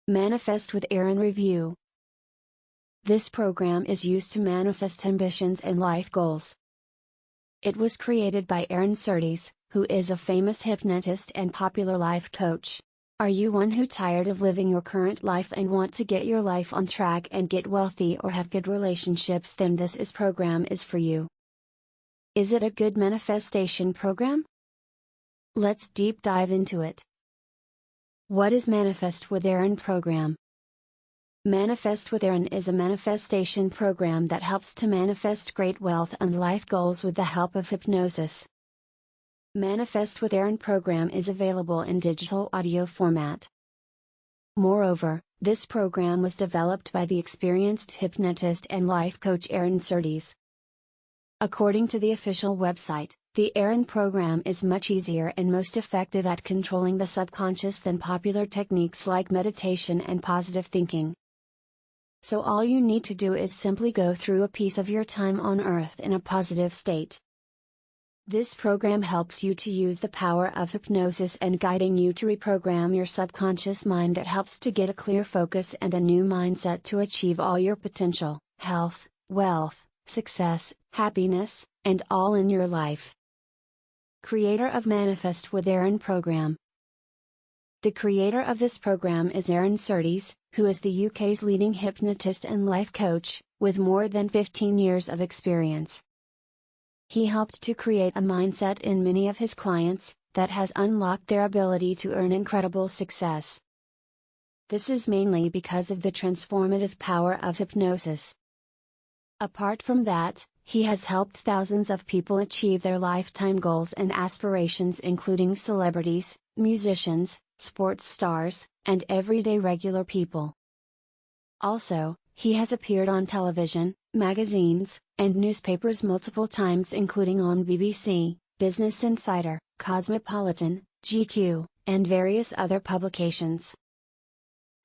Manifest with Aaron Review. This program is used to manifest ambitions and life goals. It was created by Aaron Surtees, who is a famous hypnotist and popular life coach. Are you one who tired of living your current life and want to get your life on track and get wealthy or have good relationships? Then this program is for you. Is it a good manifestation program? Let's deep dive into it. What is Manifest with Aaron program? Manifest with Aaron is a manifestation program that helps to manifest great wealth and life goals with the help of hypnosis. Manifest with Aaron program is available in digital audio format. Moreover, this program was developed by the experienced hypnotist and life coach Aaron Surtees. According to the official website, the Aaron program is much easier and most effective at controlling the subconscious than popular techniques like meditation and positive thinking. So all you need to do is simply go through a piece of your time on Earth in a positive state. This program helps you to use the power of hypnosis and guiding you to reprogram your subconscious mind that helps to get a clear focus and a new mindset to achieve all your potential, health, wealth, success, happiness, and all in your life. Creator of Manifest with Aaron program. The creator of this program is Aaron Surtees, who is the UK's leading hypnotist and life coach, with more than 15 years of experience. He helped to create a mindset in many of his clients, that has unlocked their ability to earn incredible success. This is mainly because of the transformative power of hypnosis. Apart from that, he has helped thousands of people achieve their lifetime goals and aspirations, including celebrities, musicians, sports stars, and everyday regular people. Also, he has appeared on television, magazines, and newspapers multiple times, including on BBC, Business Insider, Cosmopolitan, GQ, and various other publications.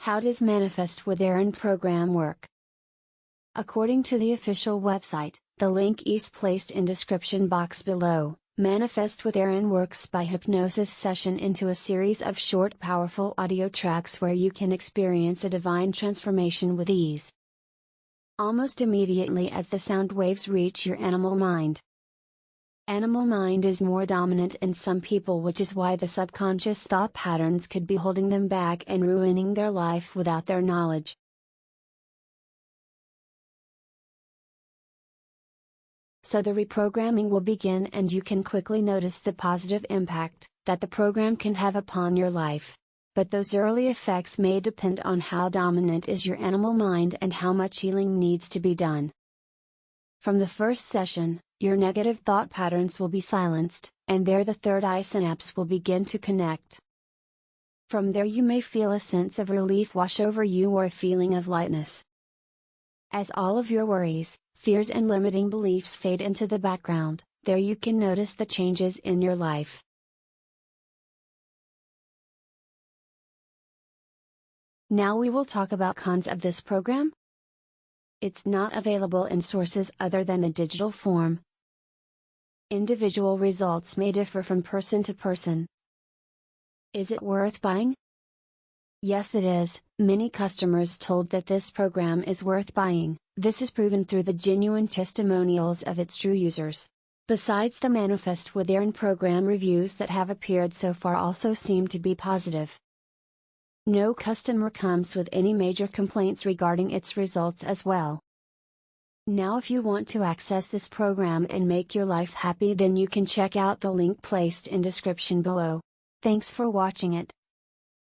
How does Manifest with Aaron program work? According to the official website, the link is placed in description box below. Manifest with Aaron works by hypnosis session into a series of short powerful audio tracks where you can experience a divine transformation with ease. Almost immediately as the sound waves reach your animal mind. Animal mind is more dominant in some people, which is why the subconscious thought patterns could be holding them back and ruining their life without their knowledge. So the reprogramming will begin and you can quickly notice the positive impact that the program can have upon your life. But those early effects may depend on how dominant is your animal mind and how much healing needs to be done. From the first session, your negative thought patterns will be silenced, and there the third eye synapse will begin to connect. From there you may feel a sense of relief wash over you or a feeling of lightness. As all of your worries, fears and limiting beliefs fade into the background, there you can notice the changes in your life. Now we will talk about cons of this program. It's not available in sources other than the digital form. Individual results may differ from person to person. Is it worth buying? Yes, it is. Many customers told that this program is worth buying. This is proven through the genuine testimonials of its true users. Besides, the Manifest with Aaron program reviews that have appeared so far also seem to be positive. No customer comes with any major complaints regarding its results as well. Now if you want to access this program and make your life happy, then you can check out the link placed in description below. Thanks for watching it.